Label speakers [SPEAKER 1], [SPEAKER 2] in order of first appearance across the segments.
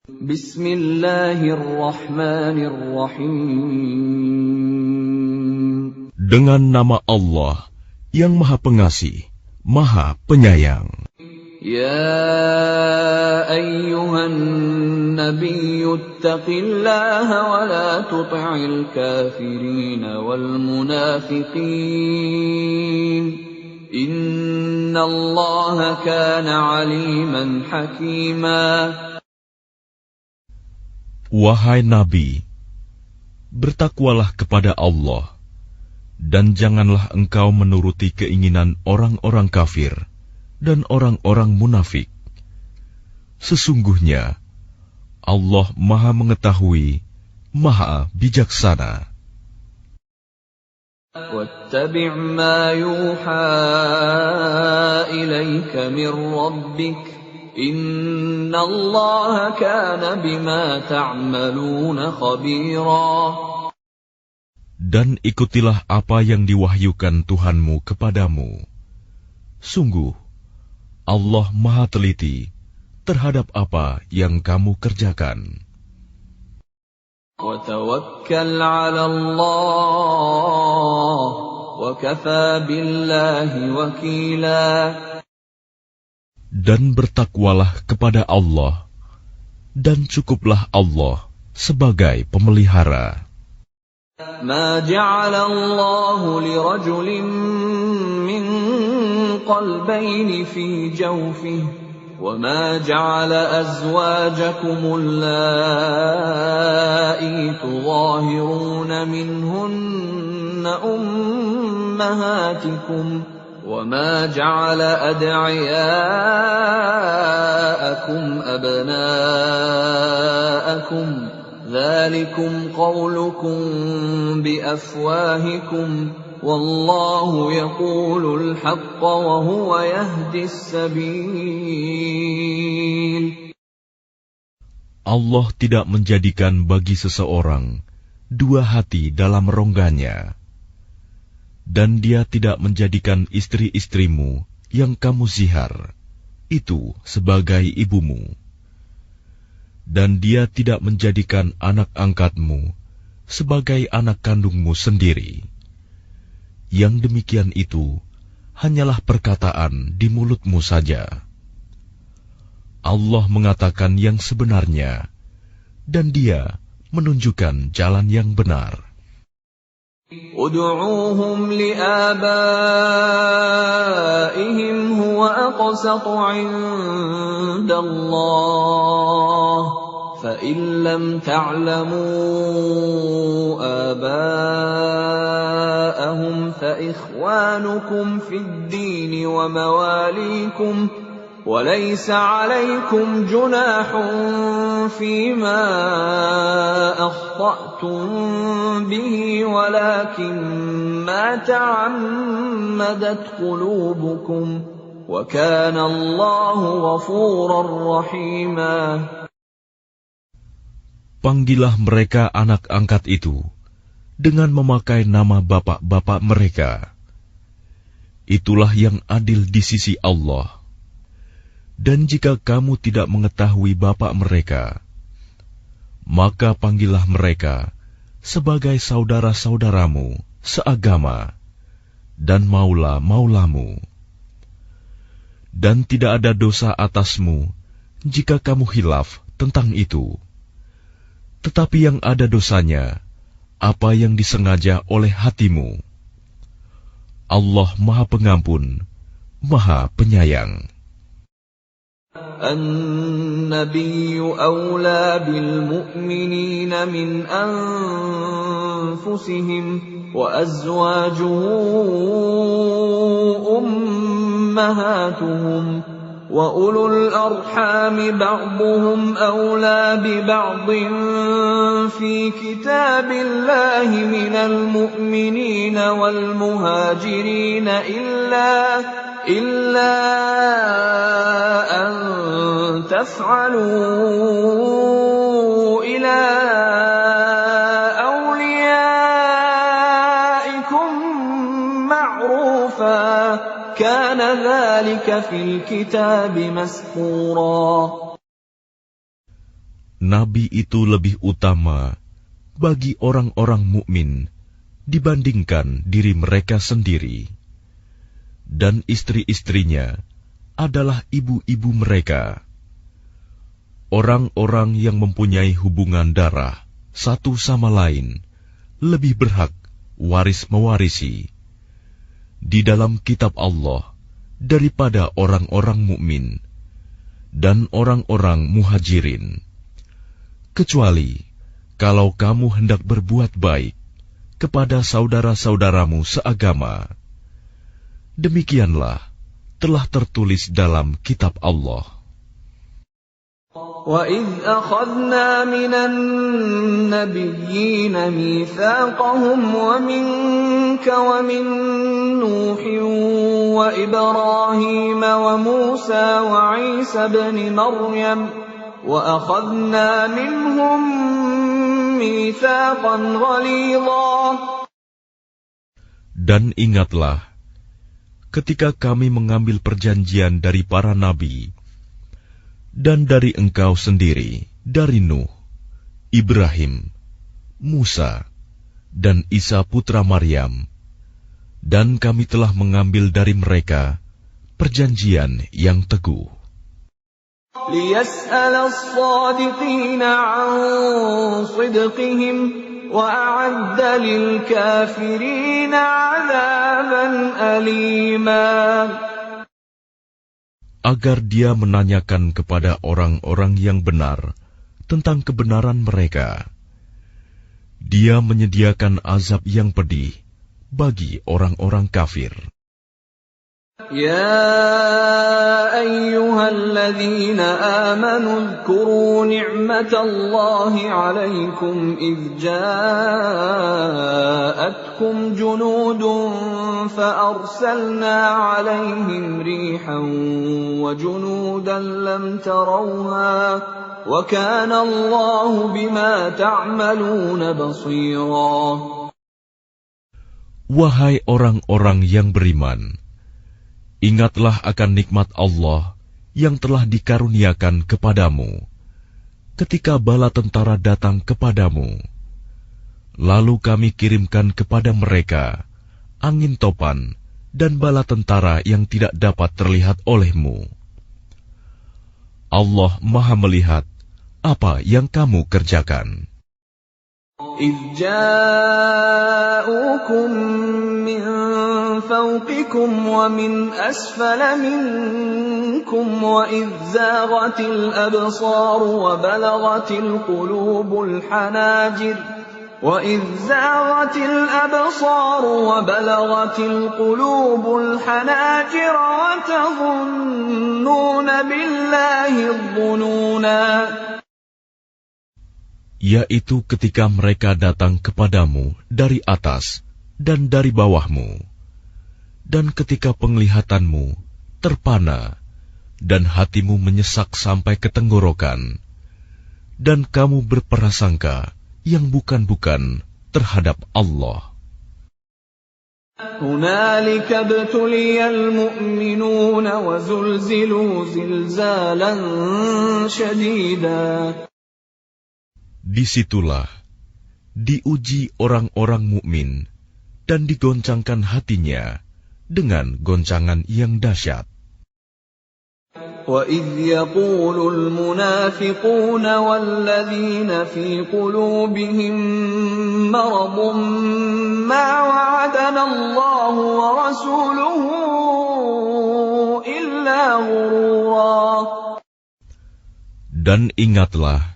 [SPEAKER 1] Bismillahirrahmanirrahim.
[SPEAKER 2] Dengan nama Allah yang Maha Pengasih, Maha Penyayang.
[SPEAKER 1] Ya ayyuhan nabiyyu ittaqillaha wa la tuti'il kafirin wal munafiqin. Innallaha kana 'aliman hakima.
[SPEAKER 2] Wahai Nabi, bertakwalah kepada Allah, dan janganlah engkau menuruti keinginan orang-orang kafir dan orang-orang munafik. Sesungguhnya, Allah Maha Mengetahui, Maha Bijaksana.
[SPEAKER 1] وَاتَّبِعْ مَا يُوحَى إِلَيْكَ مِنْ رَبِّكَ إِنَّ اللَّهَ كَانَ بِمَا تَعْمَلُونَ خَبِيرًا.
[SPEAKER 2] Dan ikutilah apa yang diwahyukan Tuhanmu kepadamu. Sungguh, Allah Maha Teliti terhadap apa yang kamu kerjakan.
[SPEAKER 1] وَتَوَكَّلْ عَلَى اللَّهِ وَكَفَى بِاللَّهِ وَكِيلًا.
[SPEAKER 2] Dan bertakwalah kepada Allah, dan cukuplah Allah sebagai pemelihara.
[SPEAKER 1] مَا جَعَلَ اللَّهُ لِرَجُلٍ مِّن قَلْبَيْنِ فِي جَوْفِهِ وَمَا جَعَلَ أَزْوَاجَكُمُ اللَّائِي تُظَاهِرُونَ مِنْهُنَّ أُمَّهَاتِكُمْ وَمَا جَعَلَ أَدْعِيَاءَكُمْ أَبْنَاءَكُمْ ذَلِكُمْ قَوْلُكُمْ بِأَفْوَاهِكُمْ وَاللَّهُ يَقُولُ الْحَقَّ وَهُوَ يَهْدِي السَّبِيلَ.
[SPEAKER 2] Allah tidak menjadikan bagi seseorang dua hati dalam rongganya, dan Dia tidak menjadikan istri-istrimu yang kamu zihar itu sebagai ibumu, dan Dia tidak menjadikan anak angkatmu sebagai anak kandungmu sendiri. Yang demikian itu hanyalah perkataan di mulutmu saja. Allah mengatakan yang sebenarnya, dan Dia menunjukkan jalan yang benar.
[SPEAKER 1] ادعوهم لآبائهم هو أقسط عند الله فإن لم تعلموا آباءهم فإخوانكم في الدين ومواليكم وليس عليكم جناح فيما أخطأتم به ولكن ما تعمدت قلوبكم وكان الله غفورا رحيما.
[SPEAKER 2] Panggillah mereka anak angkat itu dengan memakai nama bapak-bapak mereka. Itulah yang adil di sisi Allah. Dan jika kamu tidak mengetahui bapak mereka, maka panggillah mereka sebagai saudara-saudaramu seagama dan maula-maulamu. Dan tidak ada dosa atasmu jika kamu khilaf tentang itu. Tetapi yang ada dosanya, apa yang disengaja oleh hatimu. Allah Maha Pengampun, Maha Penyayang.
[SPEAKER 1] النبي أولى بالمؤمنين من أنفسهم وأزواجه أمهاتهم وأولو الأرحام بعضهم أولى ببعض في كتاب الله من المؤمنين والمهاجرين إلا أن تفعلوا إلى أوليائكم معروفا كان ذلك في الكتاب مسطورا.
[SPEAKER 2] nabi itu lebih utama bagi orang-orang mukmin dibandingkan diri mereka sendiri, dan istri-istrinya adalah ibu-ibu mereka. Orang-orang yang mempunyai hubungan darah satu sama lain lebih berhak waris-mewarisi di dalam kitab Allah daripada orang-orang mukmin dan orang-orang muhajirin, kecuali kalau kamu hendak berbuat baik kepada saudara-saudaramu seagama. Demikianlah telah tertulis dalam kitab Allah.
[SPEAKER 1] وَإِذْ أَخَذْنَا مِنَ النَّبِيِّينَ مِيثَاقَهُمْ وَمِنكَ وَمِن نُّوحٍ وَإِبْرَاهِيمَ وَمُوسَىٰ وَعِيسَى ابْنِ مَرْيَمَ وَأَخَذْنَا مِنْهُم مِّيثَاقًا غَلِيظًا.
[SPEAKER 2] Dan ingatlah ketika kami mengambil perjanjian dari para nabi dan dari engkau sendiri, dari Nuh, Ibrahim, Musa, dan Isa putra Maryam, dan kami telah mengambil dari mereka perjanjian yang teguh.
[SPEAKER 1] لِيَسْأَلَ الصَّادِقِينَ عَن صِدْقِهِمْ وَأَعَدَّ لِلْكَافِرِينَ عَذَابًا أَلِيمًا.
[SPEAKER 2] Agar dia menanyakan kepada orang-orang yang benar tentang kebenaran mereka. Dia menyediakan azab yang pedih bagi orang-orang kafir.
[SPEAKER 1] يَا أَيُّهَا الَّذِينَ آمَنُوا اذْكُرُوا نِعْمَةَ اللَّهِ عَلَيْكُمْ إِذْ جَاءَتْكُمْ جُنُودٌ فَأَرْسَلْنَا عَلَيْهِمْ رِيحًا وَجُنُودًا لَّمْ تَرَوْهَا وَكَانَ اللَّهُ بِمَا تَعْمَلُونَ بَصِيرًا.
[SPEAKER 2] Wahai orang-orang yang beriman, ingatlah akan nikmat Allah yang telah dikaruniakan kepadamu ketika bala tentara datang kepadamu. Lalu kami kirimkan kepada mereka angin topan dan bala tentara yang tidak dapat terlihat olehmu. Allah Maha melihat apa yang kamu kerjakan.
[SPEAKER 1] إِذْ جَاءُوكُم مِّن فَوْقِكُمْ وَمِنْ أَسْفَلَ مِنكُمْ وَإِذْ زَاغَتِ الْأَبْصَارُ وَبَلَغَتِ الْقُلُوبُ الْحَنَاجِرَ وَتَظُنُّونَ بِاللَّهِ الظُّنُونَا.
[SPEAKER 2] Yaitu ketika mereka datang kepadamu dari atas dan dari bawahmu, dan ketika penglihatanmu terpana dan hatimu menyesak sampai ke tenggorokan, dan kamu berprasangka yang bukan-bukan terhadap Allah.
[SPEAKER 1] هُنَالِكَ ابْتُلِيَ الْمُؤْمِنُونَ وَزُلْزِلُوا زِلْزَالًا شَدِيدًا.
[SPEAKER 2] Disitulah diuji orang-orang mukmin dan digoncangkan hatinya dengan goncangan yang dahsyat.
[SPEAKER 1] وَإِذْ يَقُولُ الْمُنَافِقُونَ وَالَّذِينَ فِي قُلُوبِهِم مَّرَضٌ مَّا وَعَدَنَا اللَّهُ وَرَسُولُهُ إِلَّا غُرُورًا.
[SPEAKER 2] Dan ingatlah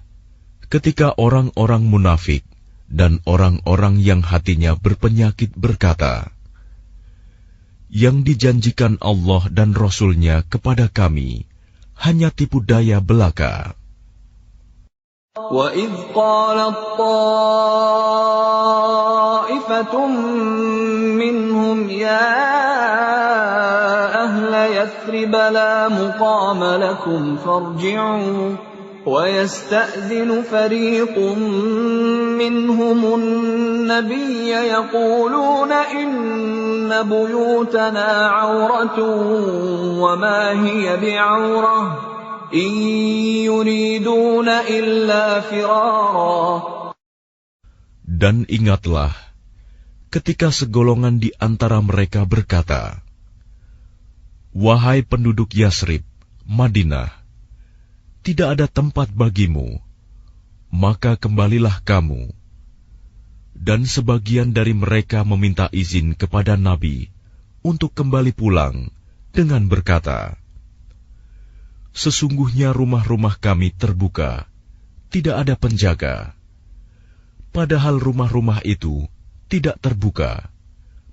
[SPEAKER 2] ketika orang-orang munafik dan orang-orang yang hatinya berpenyakit berkata, yang dijanjikan Allah dan Rasul-Nya kepada kami hanya tipu daya belaka.
[SPEAKER 1] وَإِذْ قَالَت طَّائِفَةٌ مِّنْهُمْ يَا أَهْلَ يَثْرِبَ لَا مُقَامَ لَكُمْ فَارْجِعُوا وَيَسْتَأْذِنُ فَرِيقٌ مِّنْهُمُ النَّبِيَّ يَقُولُونَ إِنَّ بُيُوتَنَا عَوْرَةٌ وَمَا هِيَ بِعَوْرَةٍ إن يريدون إلا فرارا.
[SPEAKER 2] Dan ingatlah, ketika segolongan di antara mereka berkata, "Wahai penduduk Yasrib, Madinah, tidak ada tempat bagimu, maka kembalilah kamu." Dan sebagian dari mereka meminta izin kepada Nabi untuk kembali pulang dengan berkata, "Sesungguhnya rumah-rumah kami terbuka, tidak ada penjaga." Padahal rumah-rumah itu tidak terbuka,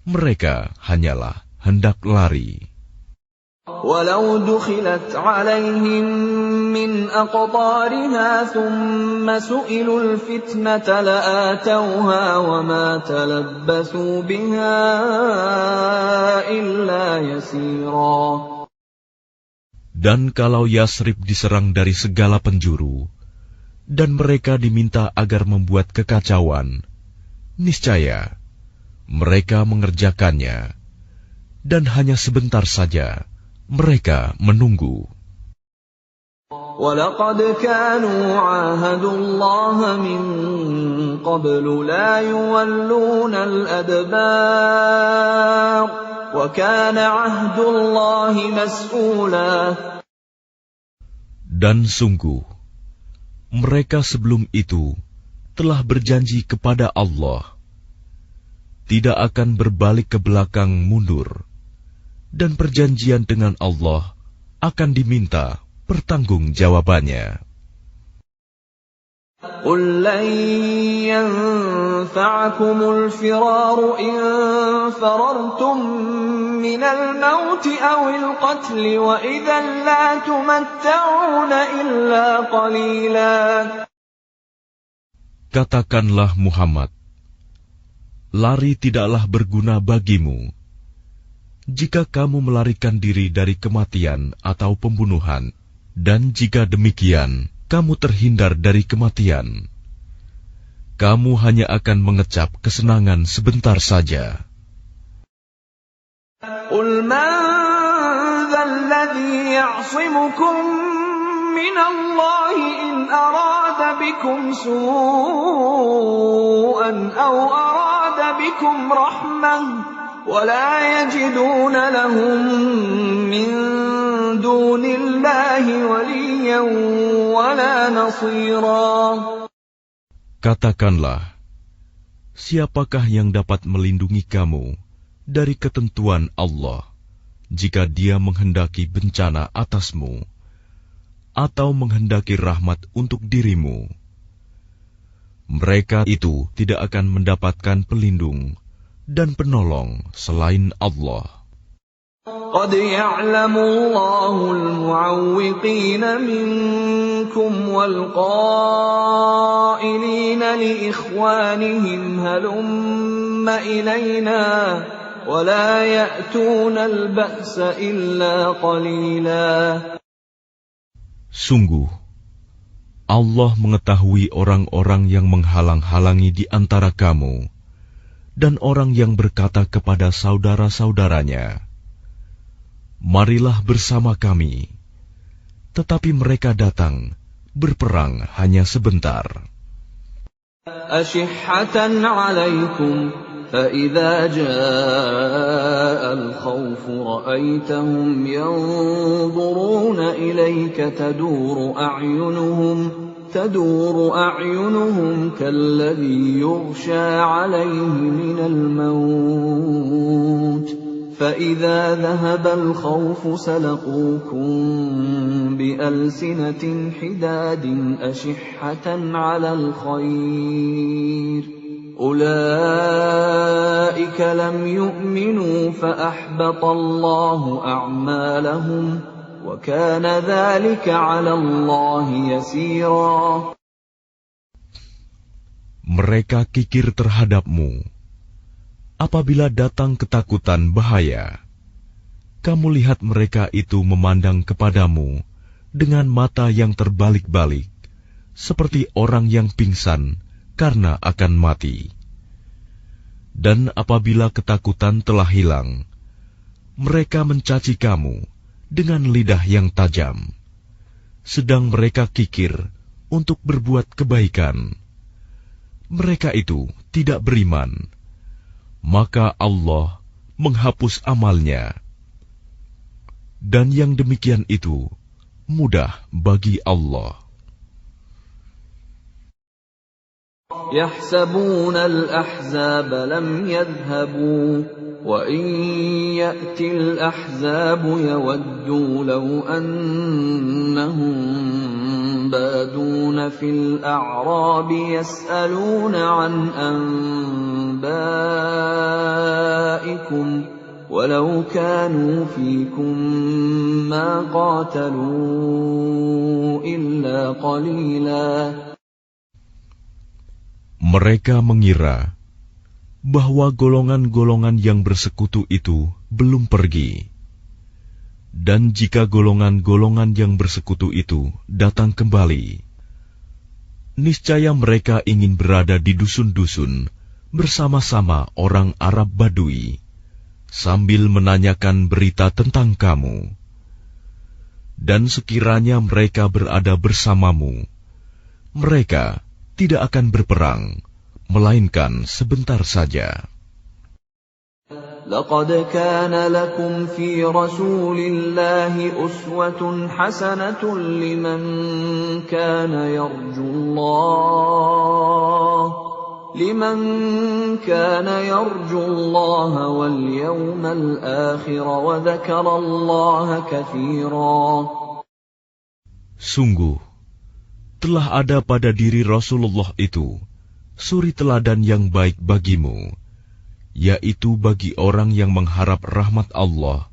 [SPEAKER 2] mereka hanyalah hendak lari.
[SPEAKER 1] ولو دخلت عليهم من أقطارها ثم سئلوا الفتنة لآتوها وما تلبثوا بها إلا يسيرا.
[SPEAKER 2] Dan kalau Yasrib diserang dari segala penjuru, dan mereka diminta agar membuat kekacauan, niscaya mereka mengerjakannya, dan hanya sebentar saja mereka menunggu.
[SPEAKER 1] وَلَقَدْ كَانُوا عَاهَدُوا اللَّهَ مِنْ قَبْلُ لَا يُوَلُّونَ الْأَدْبَارَ وَكَانَ عَهْدُ اللَّهِ مَسْئُولًا.
[SPEAKER 2] Dan sungguh, mereka sebelum itu telah berjanji kepada Allah, tidak akan berbalik ke belakang mundur, dan perjanjian dengan Allah akan diminta pertanggungjawabannya.
[SPEAKER 1] قُلْ لَنْ يَنْفَعَكُمُ الْفِرَارُ إِنْ فَرَرْتُمْ مِنَ الْمَوْتِ أَوِ الْقَتْلِ وَإِذًا لَا تُمَتَّعُونَ إِلَّا قَلِيلًا.
[SPEAKER 2] Katakanlah Muhammad, lari tidaklah berguna bagimu. Jika kamu melarikan diri dari kematian atau pembunuhan, dan jika demikian, kamu terhindar dari kematian, kamu hanya akan mengecap kesenangan sebentar saja.
[SPEAKER 1] قُلْ مَنْ ذَا الَّذِي يَعْصِمُكُمْ مِنَ اللَّهِ إِنْ أَرَادَ بِكُمْ سُوءًا أَوْ أَرَادَ بِكُمْ رَحْمَةً وَلَا يَجِدُونَ لَهُم مِّن دُونِ اللَّهِ وَلِيًّا وَلَا نَصِيرًا.
[SPEAKER 2] Katakanlah, siapakah yang dapat melindungi kamu dari ketentuan Allah jika Dia menghendaki bencana atasmu atau menghendaki rahmat untuk dirimu? Mereka itu tidak akan mendapatkan pelindung dan penolong selain Allah.
[SPEAKER 1] قَدْ يَعْلَمُ اللَّهُ الْمُعَوِّقِينَ مِنكُمْ وَالْقَائِلِينَ لِإِخْوَانِهِمْ هَلُمَّ إِلَيْنَا وَلَا يَأْتُونَ الْبَأْسَ إِلَّا قَلِيلًا.
[SPEAKER 2] Sungguh, Allah mengetahui orang-orang yang menghalang-halangi di antara kamu, dan orang yang berkata kepada saudara-saudaranya, "Marilah bersama kami," tetapi mereka datang berperang hanya sebentar.
[SPEAKER 1] أَشِحَّةً عَلَيْكُمْ فَإِذَا جَاءَ الْخَوْفُ رَأَيْتَهُمْ يَنْظُرُونَ إِلَيْكَ تدور أعينهم كالذي يغشى عليه من الموت فإذا ذهب الخوف سلقوكم بألسنة حداد أشحة على الخير أولئك لم يؤمنوا فأحبط الله أعمالهم وَكَانَ ذَلِكَ عَلَى اللَّهِ يَسِيرًا.
[SPEAKER 2] Mereka kikir terhadapmu. Apabila datang ketakutan bahaya, kamu lihat mereka itu memandang kepadamu dengan mata yang terbalik-balik, seperti orang yang pingsan karena akan mati. Dan apabila ketakutan telah hilang, mereka mencaci kamu dengan lidah yang tajam. sedang mereka kikir untuk berbuat kebaikan. Mereka itu tidak beriman, maka Allah menghapus amalnya. Dan yang demikian itu mudah bagi Allah.
[SPEAKER 1] يحسبون الأحزاب لم يذهبوا وإن يأتي الأحزاب يودوا لو أنهم بادون في الأعراب يسألون عن أنبائكم ولو كانوا فيكم ما قاتلوا إلا قليلا.
[SPEAKER 2] Mereka mengira bahwa golongan-golongan yang bersekutu itu belum pergi. Dan jika golongan-golongan yang bersekutu itu datang kembali, niscaya mereka ingin berada di dusun-dusun bersama-sama orang Arab Badui, sambil menanyakan berita tentang kamu. Dan sekiranya mereka berada bersamamu, mereka tidak akan berperang, melainkan sebentar saja.
[SPEAKER 1] لقد كان لكم في رسول الله أسوة حسنة لمن كان يرجو الله واليوم الآخر وذكر الله كثيرا.
[SPEAKER 2] Sungguh, telah ada pada diri Rasulullah itu suri teladan yang baik bagimu, yaitu bagi orang yang mengharap rahmat Allah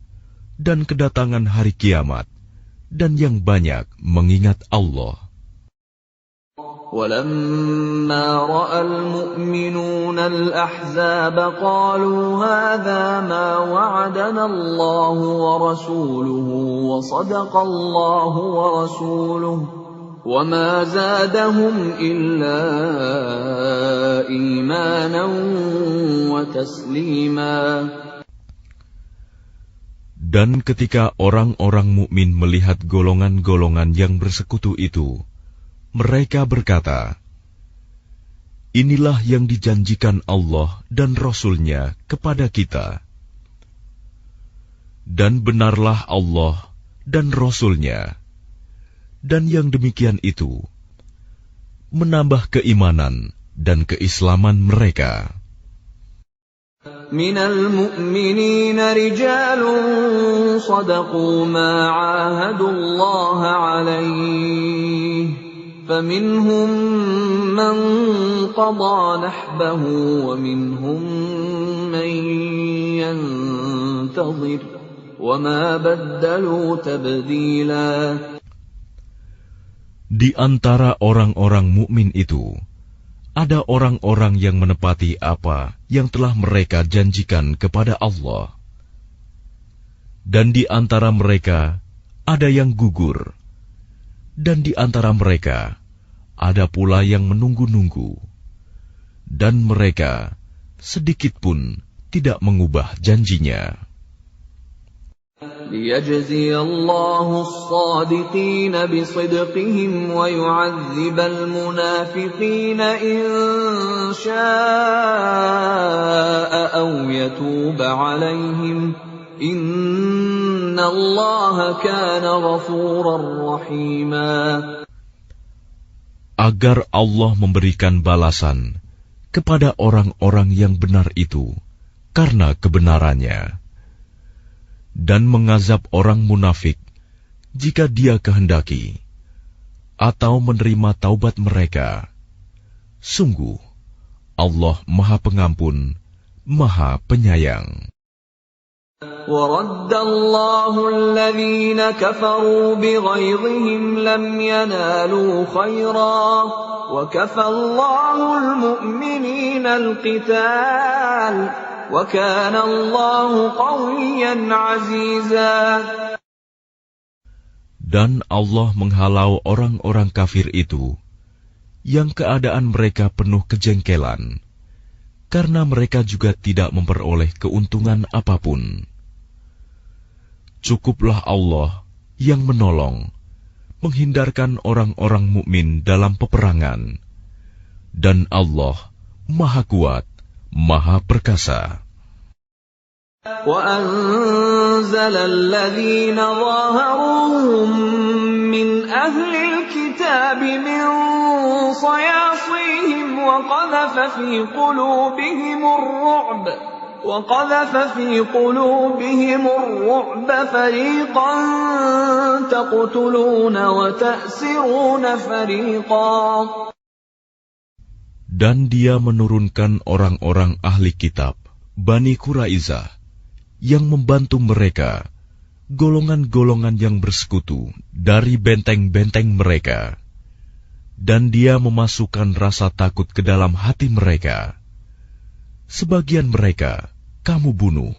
[SPEAKER 2] dan kedatangan hari kiamat, dan yang banyak mengingat Allah.
[SPEAKER 1] وَلَمَّا رَأَى الْمُؤْمِنُونَ الْأَحْزَابَ قَالُوا هَذَا مَا وَعَدَنَا اللَّهُ وَرَسُولُهُ وَصَدَقَ اللَّهُ وَرَسُولُهُ وَمَا زَادَهُمْ إِلَّا إِيمَانًا وَتَسْلِيمًا.
[SPEAKER 2] Dan ketika orang-orang mukmin melihat golongan-golongan yang bersekutu itu, mereka berkata, "Inilah yang dijanjikan Allah dan Rasul-Nya kepada kita." Dan benarlah Allah dan Rasul-Nya. Dan yang demikian itu menambah keimanan dan keislaman mereka.
[SPEAKER 1] Minal mu'minina rijalun sadaqu ma 'ahadullaha 'alaihi faminhum man qada nahbahu wa minhum man yantazir wa ma baddalu tabdila.
[SPEAKER 2] Di antara orang-orang mukmin itu, ada orang-orang yang menepati apa yang telah mereka janjikan kepada Allah. Dan di antara mereka ada yang gugur. Dan di antara mereka ada pula yang menunggu-nunggu. Dan mereka sedikit pun tidak mengubah janjinya.
[SPEAKER 1] لِيَجْزِيَ اللَّهُ الصَّادِقِينَ بِصِدْقِهِمْ وَيُعَذِّبَ الْمُنَافِقِينَ إِن شَاءَ أَوْ يَتُوبَ عَلَيْهِمْ إِنَّ اللَّهَ كَانَ غَفُورًا رَّحِيمًا.
[SPEAKER 2] Agar Allah memberikan balasan kepada orang-orang yang benar itu karena kebenarannya, dan mengazab orang munafik jika Dia kehendaki, atau menerima taubat mereka. Sungguh, Allah Maha Pengampun, Maha Penyayang.
[SPEAKER 1] وَرَدَّ اللَّهُ الَّذِينَ كَفَرُوا بِغَيظِهِمْ لَمْ يَنَالُوا خَيْرًا وَكَفَى اللَّهُ الْمُؤْمِنِينَ الْقِتَالَ وَكَانَ اللَّهُ قَوِيًّا عَزِيزًا.
[SPEAKER 2] Dan Allah menghalau orang-orang kafir itu, yang keadaan mereka penuh kejengkelan, karena mereka juga tidak memperoleh keuntungan apapun. Cukuplah Allah yang menolong, menghindarkan orang-orang mukmin dalam peperangan. Dan Allah Maha Kuat, Maha Perkasa.
[SPEAKER 1] وَأَنزَلَ الَّذِينَ ظَاهَرُوهُم مِّنْ أَهْلِ الْكِتَابِ مِنْ صَيَاصِيهِمْ وَقَذَفَ فِي قُلُوبِهِمُ الرُّعْبَ فَرِيقًا تَقْتُلُونَ وَتَأْسِرُونَ فَرِيقًا.
[SPEAKER 2] Dan Dia menurunkan orang-orang ahli kitab, Bani Quraizah, yang membantu mereka, golongan-golongan yang bersekutu dari benteng-benteng mereka. Dan Dia memasukkan rasa takut ke dalam hati mereka. Sebagian mereka kamu bunuh,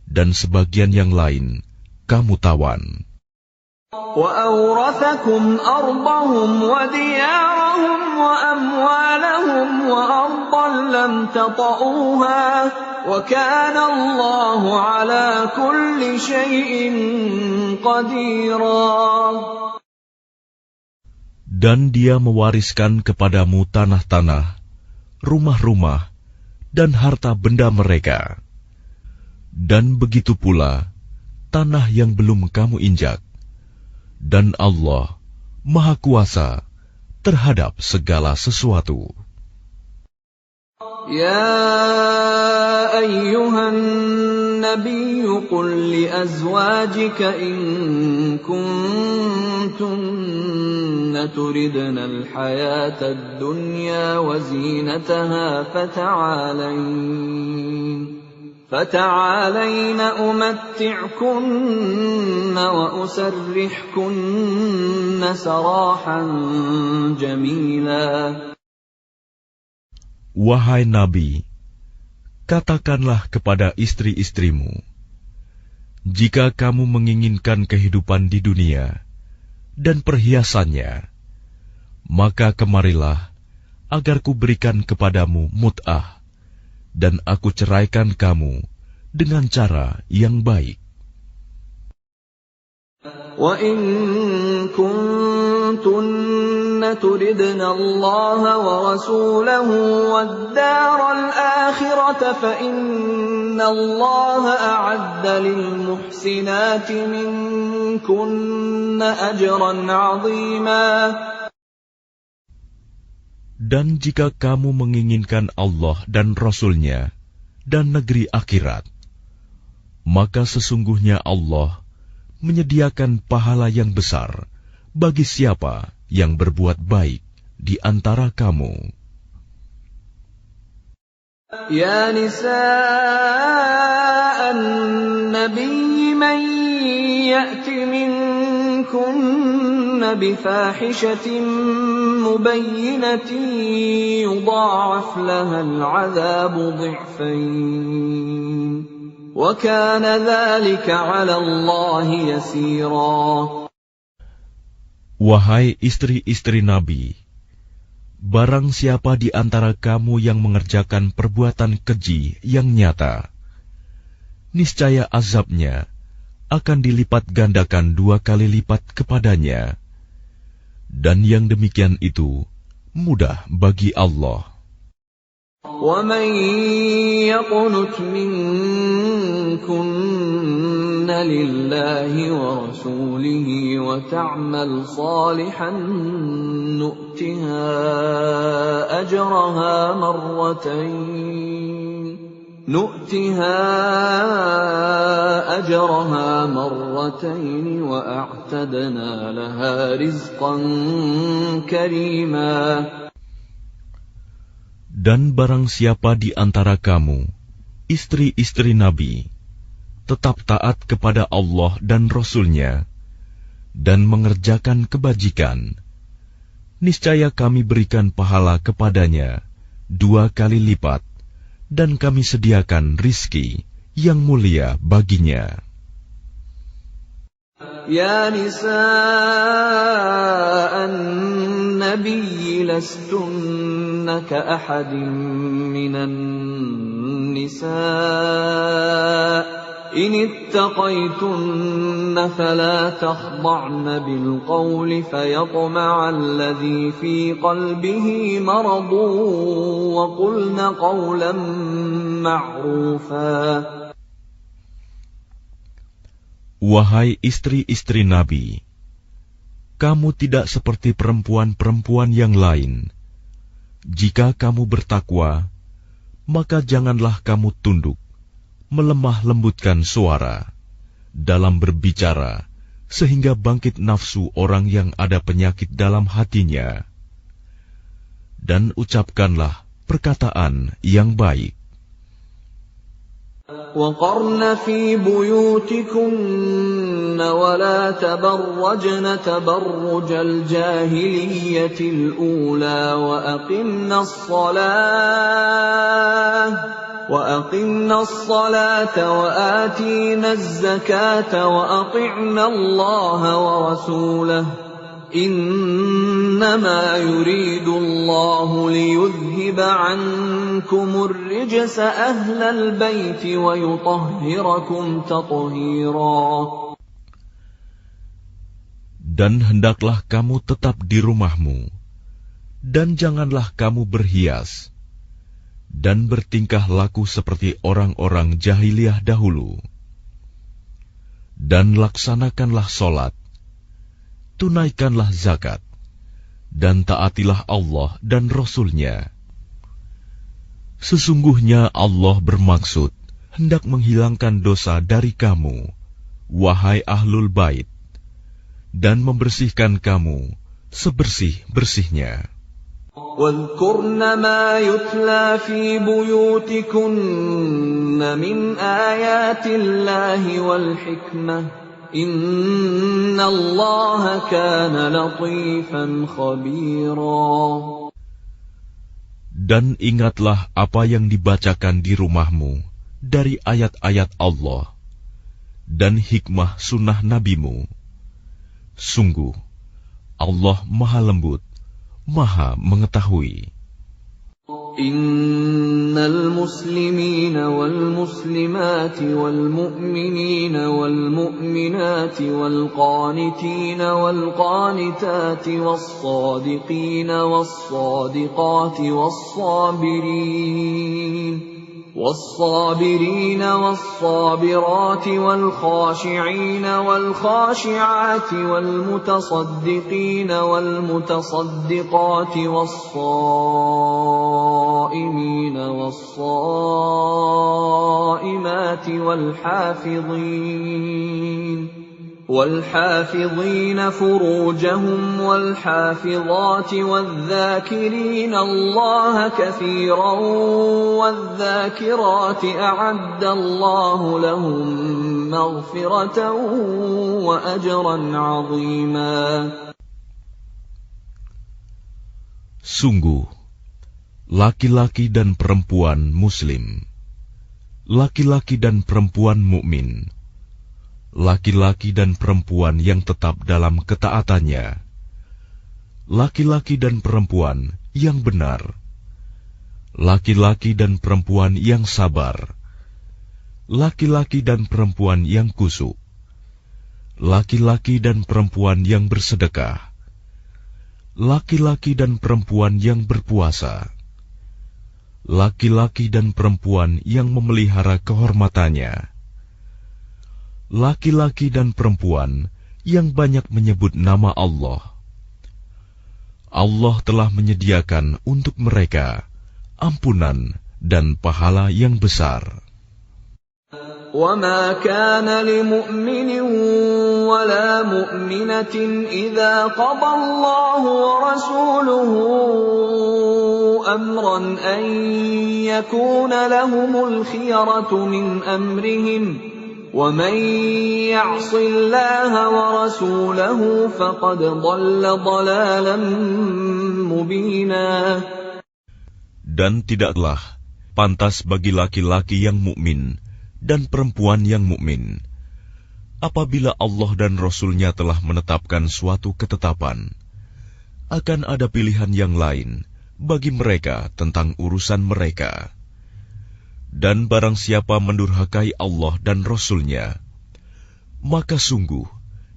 [SPEAKER 2] dan sebagian yang lain kamu tawan.
[SPEAKER 1] وَأَوْرَثَكُمْ أَرْضَهُمْ وَدِيَارَهُمْ وَأَمْوَالَهُمْ وَأَرْضًا لَّمْ تَطَئُوهَا وَكَانَ اللَّهُ عَلَى كُلِّ شَيْءٍ قَدِيرًا.
[SPEAKER 2] Dan Dia mewariskan kepadamu tanah-tanah, rumah-rumah, dan harta benda mereka. Dan begitu pula tanah yang belum kamu injak. Dan Allah Maha Kuasa terhadap segala sesuatu.
[SPEAKER 1] يا أيها النبي قل لأزواجك إن كنتن تردن الحياة الدنيا وزينتها فتعالين أمتعكن وأسرحكن سراحا جميلا.
[SPEAKER 2] Wahai Nabi, katakanlah kepada istri-istrimu, jika kamu menginginkan kehidupan di dunia dan perhiasannya, maka kemarilah agar kuberikan kepadamu mut'ah, dan aku ceraikan kamu dengan cara yang baik.
[SPEAKER 1] وَإِن كُنتُنَّ تُرِدْنَ اللَّهَ وَرَسُولَهُ وَالدَّارَ الْآخِرَةَ فَإِنَّ اللَّهَ أَعَدَّ لِلْمُحْسِنَاتِ مِنكُنَّ أَجْرًا عَظِيمًا.
[SPEAKER 2] Dan jika kamu menginginkan Allah dan Rasul-Nya dan negeri akhirat, maka sesungguhnya Allah menyediakan pahala yang besar bagi siapa yang berbuat baik di antara kamu.
[SPEAKER 1] يا نساء النبي من يأت منكن بفاحشة مبينة يضاعف لها العذاب ضعفين وكان ذلك على الله يسيرا.
[SPEAKER 2] Wahai istri-istri Nabi, barang siapa di antara kamu yang mengerjakan perbuatan keji yang nyata, niscaya azabnya akan dilipat gandakan 2 kali lipat kepadanya. Dan yang demikian itu mudah bagi Allah.
[SPEAKER 1] وَمَن يَقْنُتْ مِنكُنَّ لِلَّهِ وَرَسُولِهِ وَتَعْمَلْ صَالِحًا نُؤْتِهَا أَجْرَهَا مَرَّتَيْنِ وَأَعْتَدْنَا لَهَا رِزْقًا كَرِيمًا.
[SPEAKER 2] Dan barang siapa di antara kamu, istri-istri Nabi, tetap taat kepada Allah dan Rasul-Nya, dan mengerjakan kebajikan, niscaya kami berikan pahala kepadanya 2 kali lipat, dan kami sediakan rizki yang mulia baginya.
[SPEAKER 1] يا نساء النبي لستن كأحد من النساء إن اتقيتن فلا تخضعن بالقول فيطمع الذي في قلبه مرض وقلن قولا معروفا.
[SPEAKER 2] Wahai istri-istri Nabi, kamu tidak seperti perempuan-perempuan yang lain. Jika kamu bertakwa, maka janganlah kamu tunduk, melemah lembutkan suara dalam berbicara, sehingga bangkit nafsu orang yang ada penyakit dalam hatinya. Dan ucapkanlah perkataan yang baik.
[SPEAKER 1] وَقَرْنَ فِي بُيُوتِكُنَّ وَلَا تَبَرَّجْنَ تَبَرُّجَ الْجَاهِلِيَّةِ الْأُولَى وَأَقِمْنَ الصَّلَاةَ وَآتِينَ الزَّكَاةَ وَأَطِعْنَ اللَّهَ وَرَسُولَهُ إِنَّمَا يُرِيدُ اللَّهُ لِيُذْهِبَ عَنكُمُ الرِّجْسَ أَهْلَ الْبَيْتِ وَيُطَهِّرَكُمْ تَطْهِيرًا.
[SPEAKER 2] Dan hendaklah kamu tetap di rumahmu, dan janganlah kamu berhias, dan bertingkah laku seperti orang-orang jahiliyah dahulu. Dan laksanakanlah solat, tunaikanlah zakat, dan taatilah Allah dan Rasul-Nya. Sesungguhnya Allah bermaksud hendak menghilangkan dosa dari kamu, wahai ahlul bait, dan membersihkan kamu sebersih-bersihnya.
[SPEAKER 1] وَاذْكُرْنَ مَا يُتْلَى فِي بُيُوتِكُنَّ مِنْ آيَاتِ اللَّهِ وَالْحِكْمَةِ إِنَّ اللَّهَ كَانَ لَطِيفًا خَبِيرًا.
[SPEAKER 2] Dan ingatlah apa yang dibacakan di rumahmu dari ayat-ayat Allah dan hikmah sunnah nabimu. Sungguh, Allah Maha Lembut, Maha Mengetahui.
[SPEAKER 1] إن المسلمين والمسلمات والمؤمنين والمؤمنات والقانتين والقانتات والصادقين والصادقات والصابرين والصابرات والخاشعين والخاشعات والمتصدقين والمتصدقات والصائمين والصائمات والحافظين فروجهم والحافظات والذاكرين الله كثيرا والذاكرات أعد الله لهم مغفرة وأجرا عظيما.
[SPEAKER 2] Sungguh, laki-laki dan perempuan muslim, laki-laki dan perempuan mukmin, laki-laki dan perempuan yang tetap dalam ketaatannya, laki-laki dan perempuan yang benar, laki-laki dan perempuan yang sabar, laki-laki dan perempuan yang khusyuk, laki-laki dan perempuan yang bersedekah, laki-laki dan perempuan yang berpuasa, laki-laki dan perempuan yang memelihara kehormatannya, laki-laki dan perempuan yang banyak menyebut nama Allah. Allah telah menyediakan untuk mereka ampunan dan pahala yang besar.
[SPEAKER 1] وَمَا كَانَ لِمُؤْمِنٍ وَلَا مُؤْمِنَةٍ إِذَا قَضَى اللَّهُ وَرَسُولُهُ أَمْرًا أَن يَكُونَ لَهُمُ الْخِيَرَةُ مِنْ أَمْرِهِمْ وَمَنْ يَعْصِ اللَّهَ وَرَسُولَهُ فَقَدْ ضَلَّ ضَلَالًا مُبِينًا.
[SPEAKER 2] Dan tidaklah pantas bagi laki-laki yang mukmin dan perempuan yang mukmin apabila Allah dan Rasul-Nya telah menetapkan suatu ketetapan, akan ada pilihan yang lain bagi mereka tentang urusan mereka. Dan barang siapa mendurhakai Allah dan Rasul-Nya, maka sungguh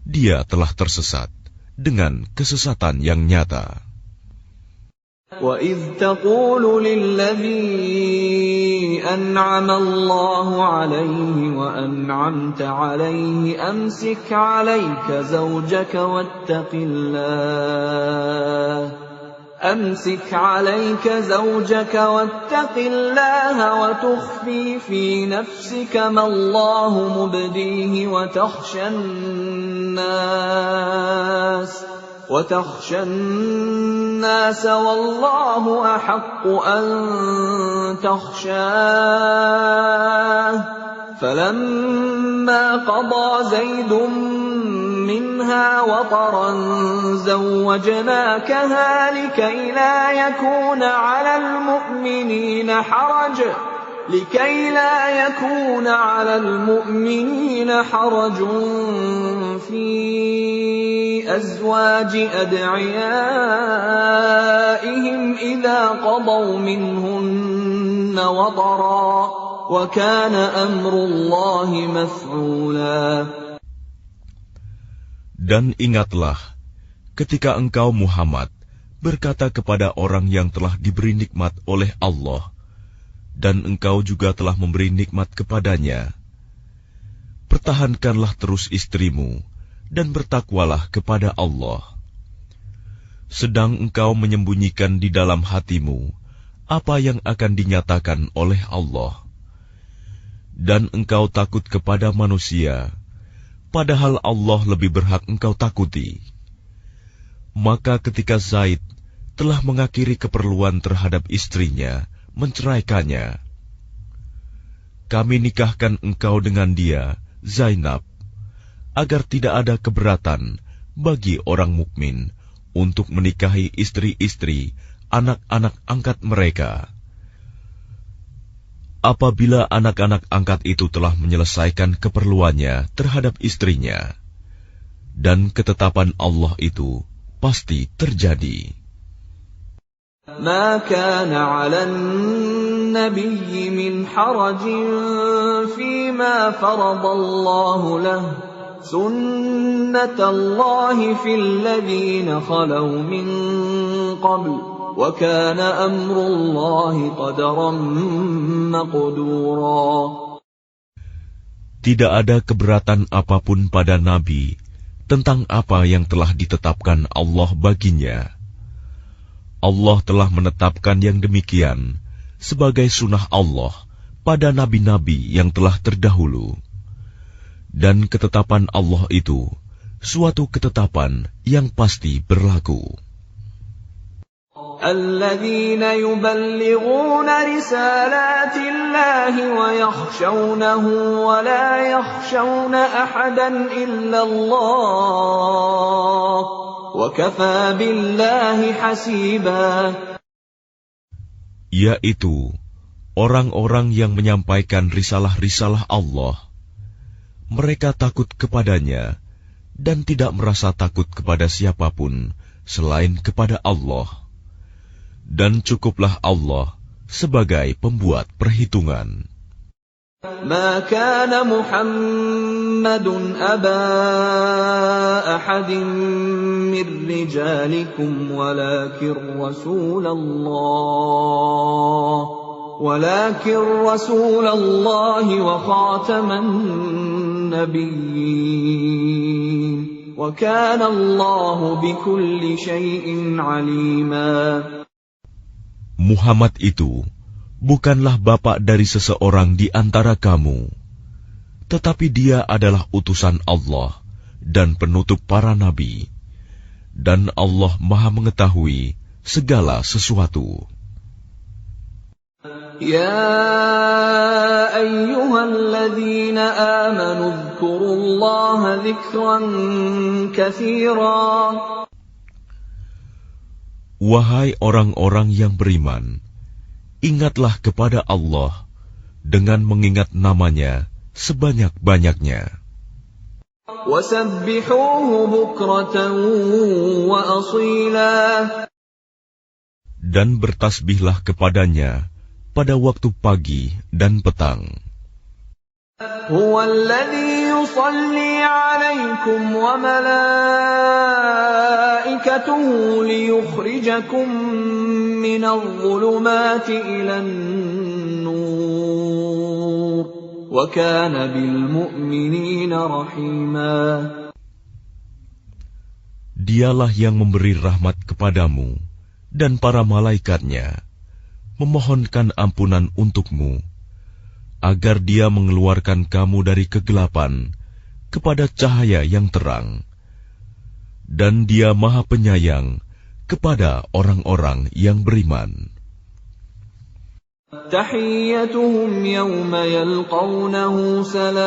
[SPEAKER 2] dia telah tersesat dengan kesesatan yang nyata.
[SPEAKER 1] وَإِذْ تَقُولُ لِلَّذِي أَنْعَمَ اللَّهُ عَلَيْهِ وَأَنْعَمْتَ عَلَيْهِ أَمْسِكْ عَلَيْكَ زَوْجَكَ وَاتَّقِ اللَّهَ وَتُخْفِي فِي نَفْسِكَ مَا اللَّهُ مُبْدِيهِ وتخشى الناس والله أحق أن تخشاه فلما قضى زيد منها وطرا زوجناكها لكي لا يكون على المؤمنين حرج في أزواج أدعيائهم إذا قضوا منهن وطرا وكان أمر الله مفعولا.
[SPEAKER 2] Dan ingatlah ketika engkau Muhammad berkata kepada orang yang telah diberi nikmat oleh Allah, dan engkau juga telah memberi nikmat kepadanya, pertahankanlah terus istrimu dan bertakwalah kepada Allah. Sedang engkau menyembunyikan di dalam hatimu apa yang akan dinyatakan oleh Allah. Dan engkau takut kepada manusia, padahal Allah lebih berhak engkau takuti. Maka ketika Zaid telah mengakhiri keperluan terhadap istrinya, menceraikannya, kami nikahkan engkau dengan dia, Zainab, agar tidak ada keberatan bagi orang mukmin untuk menikahi istri-istri anak-anak angkat mereka. Apabila anak-anak angkat itu telah menyelesaikan keperluannya terhadap istrinya, dan ketetapan Allah itu pasti terjadi.
[SPEAKER 1] ما كان على النبي من حرج فيما فرض الله له سنة الله في الذين خلوا من قبل وكان أمر الله قدرا مقدورا.
[SPEAKER 2] Tidak ada keberatan apapun pada Nabi tentang apa yang telah ditetapkan Allah baginya. Allah telah menetapkan yang demikian sebagai sunnah Allah pada nabi-nabi yang telah terdahulu. Dan ketetapan Allah itu suatu ketetapan yang pasti berlaku.
[SPEAKER 1] الذين يبلغون رسالات الله ويخشونه ولا يخشون أحدا إلا الله وكفى بالله حسيبا.
[SPEAKER 2] Yaitu orang-orang yang menyampaikan risalah-risalah Allah. Mereka takut kepadanya dan tidak merasa takut kepada siapapun selain kepada Allah. Dan cukuplah Allah sebagai pembuat perhitungan.
[SPEAKER 1] ما كان محمد أبا أحد من رجالكم ولكن رسول الله وخاتم النبيين وكان الله بكل شيء عليما.
[SPEAKER 2] Muhammad itu bukanlah bapak dari seseorang di antara kamu, tetapi dia adalah utusan Allah dan penutup para nabi, dan Allah Maha mengetahui segala sesuatu.
[SPEAKER 1] يا أيها الذين آمنوا اذكروا الله ذكرا كثيرا.
[SPEAKER 2] Wahai orang-orang yang beriman, ingatlah kepada Allah dengan mengingat namanya sebanyak-banyaknya.
[SPEAKER 1] وَسَبِّحُوهُ بُكْرَةً وَأَصِيلًا.
[SPEAKER 2] Dan bertasbihlah kepadanya pada waktu pagi dan petang.
[SPEAKER 1] هو الذي يصلي عليكم وملائكته ليخرجكم من الظلمات إلى النور وكان بالمؤمنين رحيما.
[SPEAKER 2] Dialah yang memberi rahmat kepadamu dan para malaikatnya, memohonkan ampunan untukmu, agar Dia mengeluarkan kamu dari kegelapan kepada cahaya yang terang. Dan Dia Maha Penyayang kepada orang-orang yang beriman.
[SPEAKER 1] تحيتهم يوم يلقونه سلام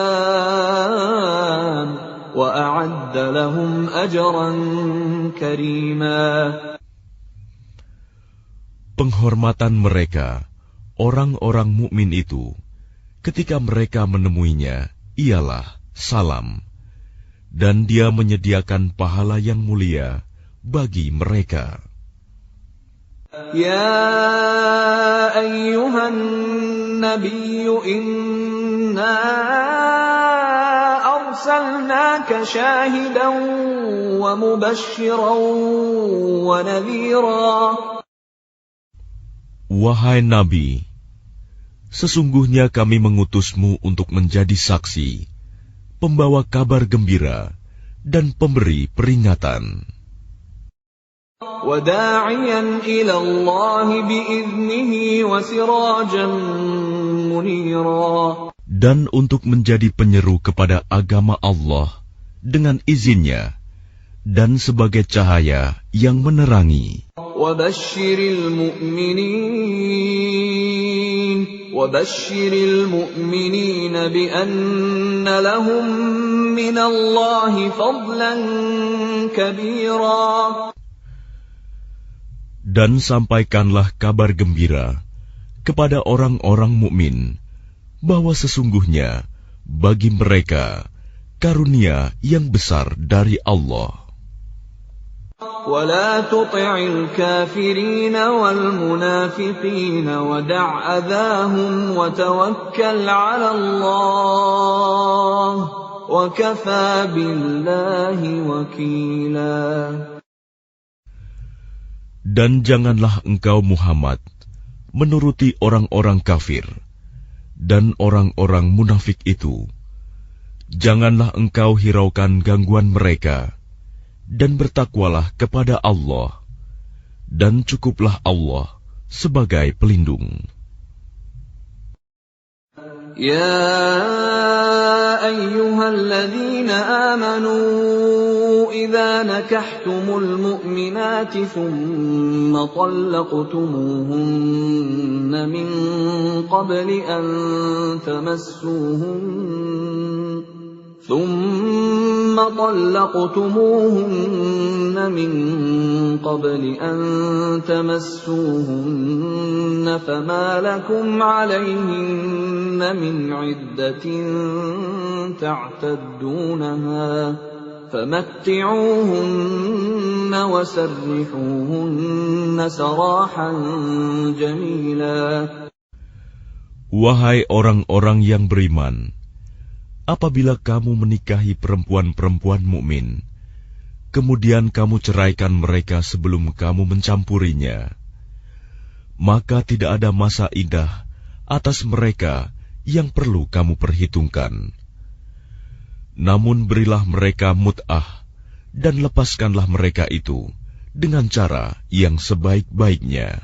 [SPEAKER 1] وأعد لهم أجرا كريما.
[SPEAKER 2] Penghormatan mereka, orang-orang mukmin itu, ketika mereka menemuinya, ialah salam, dan Dia menyediakan pahala yang mulia bagi mereka.
[SPEAKER 1] يا أيها النبي إنا أرسلناك شاهدا ومبشرا ونذيرا.
[SPEAKER 2] Wahai Nabi, sesungguhnya kami mengutusmu untuk menjadi saksi, pembawa kabar gembira, dan pemberi peringatan.
[SPEAKER 1] وَدَاعِيًا إِلَى اللَّهِ بِإِذْنِهِ وَسِرَاجًا مُنِيرًا.
[SPEAKER 2] Dan untuk menjadi penyeru kepada agama Allah dengan izinnya, dan sebagai cahaya yang menerangi.
[SPEAKER 1] وَبَشِّرِ الْمُؤْمِنِينَ بِأَنَّ لَهُم مِّنَ اللَّهِ فَضْلًا كَبِيرًا.
[SPEAKER 2] Dan sampaikanlah kabar gembira kepada orang-orang mukmin bahwa sesungguhnya bagi mereka karunia yang besar dari Allah.
[SPEAKER 1] وَلَا تُطِعِ الْكَافِرِينَ وَالْمُنَافِقِينَ وَدَعْ أَذَاهُمْ وَتَوَكَّلْ عَلَى اللَّهِ وَكَفَى بِاللَّهِ وَكِيلًا.
[SPEAKER 2] Dan janganlah engkau Muhammad menuruti orang-orang kafir dan orang-orang munafik itu. Janganlah engkau hiraukan gangguan mereka, dan bertakwalah kepada Allah, dan cukuplah Allah sebagai pelindung.
[SPEAKER 1] يا أيها الذين آمنوا إذا نكحتم المؤمنات ثم طلقتموهن من قبل أن تمسوهن فما لكم عليهن من عدة تعتدونها فمتعوهن وسرحوهن سراحا جميلا.
[SPEAKER 2] Wahai orang-orang yang beriman, apabila kamu menikahi perempuan-perempuan mukmin, kemudian kamu ceraikan mereka sebelum kamu mencampurinya, maka tidak ada masa iddah atas mereka yang perlu kamu perhitungkan. Namun berilah mereka mut'ah dan lepaskanlah mereka itu dengan cara yang sebaik-baiknya.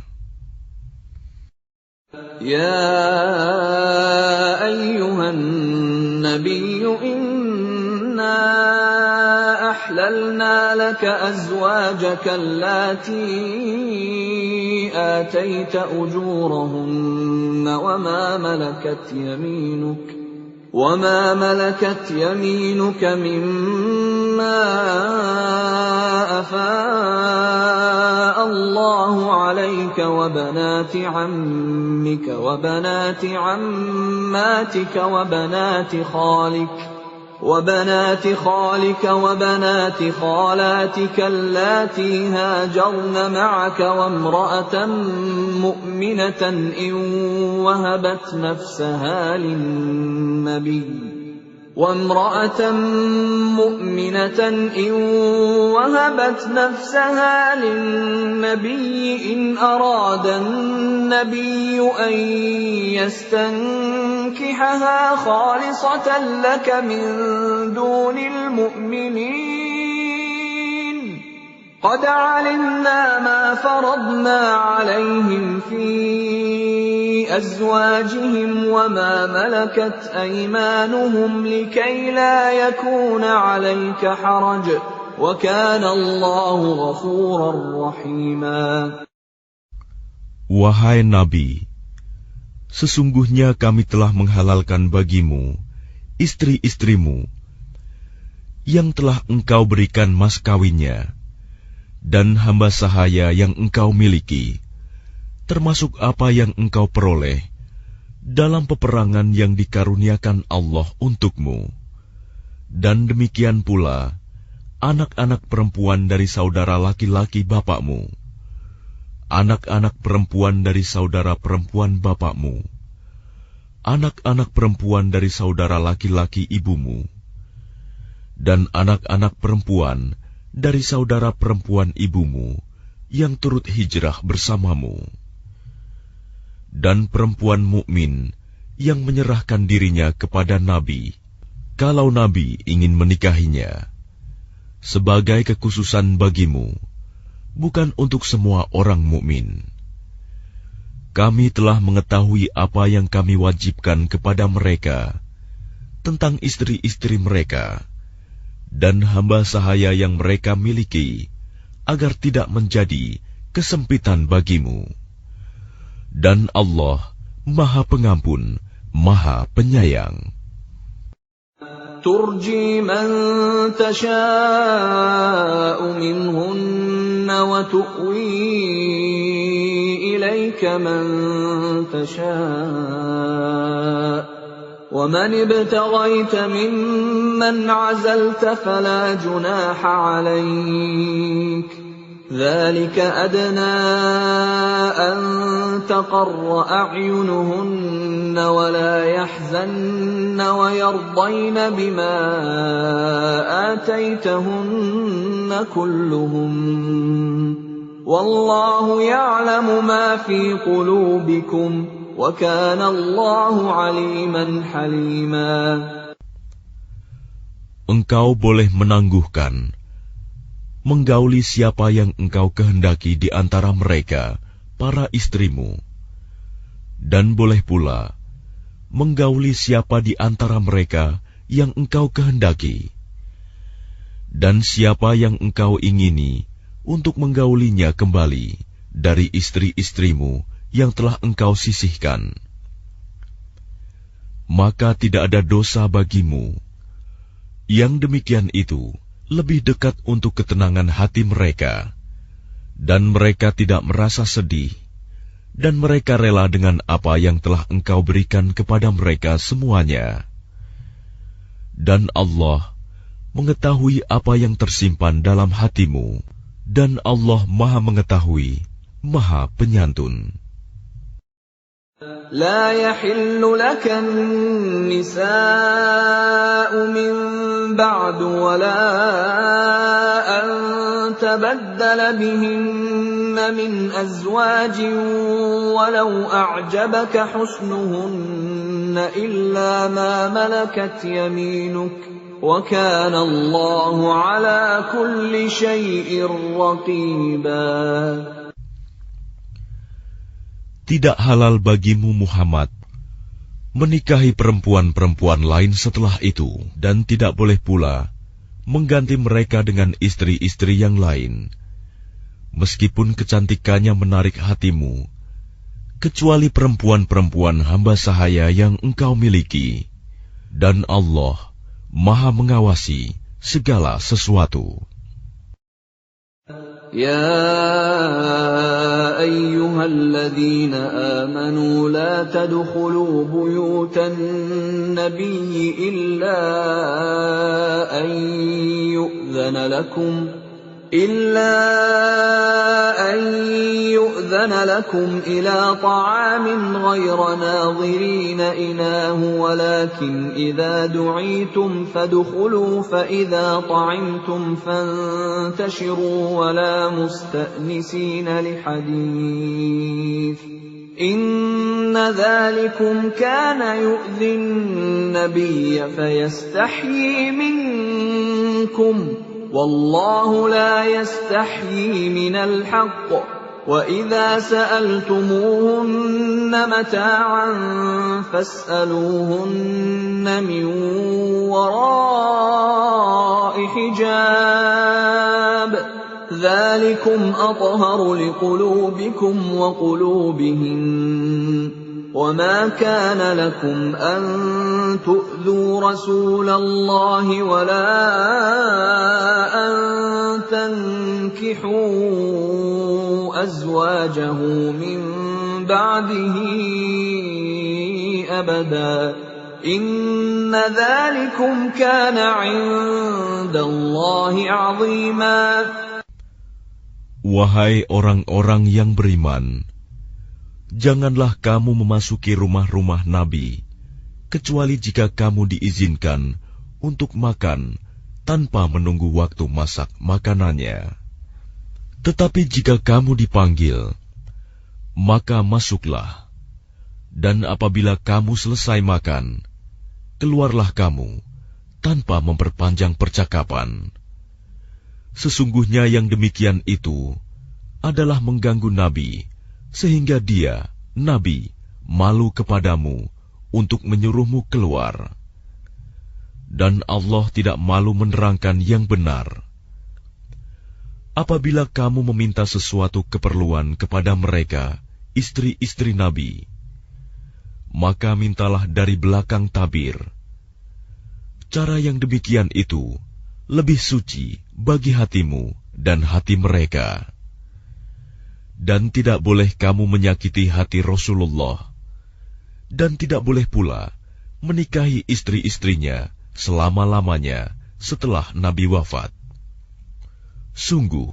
[SPEAKER 1] يا أيها النبي إنا أحللنا لك أزواجك اللاتي آتيت أجورهن وما ملكت يمينك مما أفاء الله عليك وبنات عمك وبنات عماتك وبنات خالك وبنات خالك وبنات خالاتك اللاتي هاجرن معك وامرأة مؤمنة إن وهبت نفسها للنبي إن أراد النبي أن يستنكحها خالصة لك من دون المؤمنين قد علمنا ما فرضنا عليهم في أزواجهم وما ملكت أيمانهم لكي لا يكون عليك حرج وكان الله غفورا رحيما.
[SPEAKER 2] Wahai Nabi, sesungguhnya kami telah menghalalkan bagimu istri-istrimu yang telah engkau berikan mas kawinnya dan hamba sahaya yang engkau miliki, termasuk apa yang engkau peroleh dalam peperangan yang dikaruniakan Allah untukmu, dan demikian pula anak-anak perempuan dari saudara laki-laki bapakmu, anak-anak perempuan dari saudara perempuan bapakmu, anak-anak perempuan dari saudara laki-laki ibumu, dan anak-anak perempuan dari saudara perempuan ibumu yang turut hijrah bersamamu, dan perempuan mukmin yang menyerahkan dirinya kepada Nabi, kalau Nabi ingin menikahinya, sebagai kekhususan bagimu, bukan untuk semua orang mukmin. Kami telah mengetahui apa yang kami wajibkan kepada mereka tentang istri-istri mereka dan hamba sahaya yang mereka miliki, agar tidak menjadi kesempitan bagimu. Dan Allah Maha Pengampun, Maha Penyayang.
[SPEAKER 1] ترجي من تشاء منهن وتؤوي إليك من تشاء ومن ابتغيت ممن عزلت فلا جناح عليك ذلك أدنى أن تقر أعينهن ولا يحزن ويرضين بما آتيتهن كلهم والله يعلم ما في قلوبكم وكان الله عليما حليما.
[SPEAKER 2] Engkau boleh menangguhkan menggauli siapa yang engkau kehendaki di antara mereka, para istrimu, dan boleh pula menggauli siapa di antara mereka yang engkau kehendaki, dan siapa yang engkau ingini untuk menggaulinya kembali dari istri-istrimu yang telah engkau sisihkan. Maka tidak ada dosa bagimu. Yang demikian itu lebih dekat untuk ketenangan hati mereka, dan mereka tidak merasa sedih, dan mereka rela dengan apa yang telah engkau berikan kepada mereka semuanya. Dan Allah mengetahui apa yang tersimpan dalam hatimu, dan Allah Maha Mengetahui, Maha Penyantun.
[SPEAKER 1] لا يحل لك النساء من بعد ولا أن تبدل بهن من أزواج ولو أعجبك حسنهن إلا ما ملكت يمينك وكان الله على كل شيء رقيبا.
[SPEAKER 2] Tidak halal bagimu Muhammad menikahi perempuan-perempuan lain setelah itu, dan tidak boleh pula mengganti mereka dengan istri-istri yang lain, meskipun kecantikannya menarik hatimu, kecuali perempuan-perempuan hamba sahaya yang engkau miliki, dan Allah Maha mengawasi segala sesuatu.
[SPEAKER 1] يا أيها الذين آمنوا لا تدخلوا بيوت النبي إلا أن يؤذن لكم إلى طعام غير ناظرين إناه ولكن إذا دعيتم فادخلوا فإذا طعمتم فانتشروا ولا مستأنسين لحديث إن ذلكم كان يؤذي النبي فيستحيي منكم والله لا يستحيي من الحق وإذا سألتموهن متاعا فاسألوهن من وراء حجاب ذلكم أطهر لقلوبكم وقلوبهن وما كان لكم أن تؤذوا رسول الله ولا أن تنكحوا أزواجه من بعده أبدا إن ذلكم كان عند الله عظيما.
[SPEAKER 2] Wahai orang-orang yang beriman, janganlah kamu memasuki rumah-rumah Nabi, kecuali jika kamu diizinkan untuk makan tanpa menunggu waktu masak makanannya. Tetapi jika kamu dipanggil, maka masuklah, dan apabila kamu selesai makan, keluarlah kamu tanpa memperpanjang percakapan. Sesungguhnya yang demikian itu adalah mengganggu Nabi, sehingga dia, Nabi, malu kepadamu untuk menyuruhmu keluar. Dan Allah tidak malu menerangkan yang benar. Apabila kamu meminta sesuatu keperluan kepada mereka, istri-istri Nabi, maka mintalah dari belakang tabir. Cara yang demikian itu lebih suci bagi hatimu dan hati mereka. Dan tidak boleh kamu menyakiti hati Rasulullah, dan tidak boleh pula menikahi istri-istrinya selama-lamanya setelah Nabi wafat. Sungguh,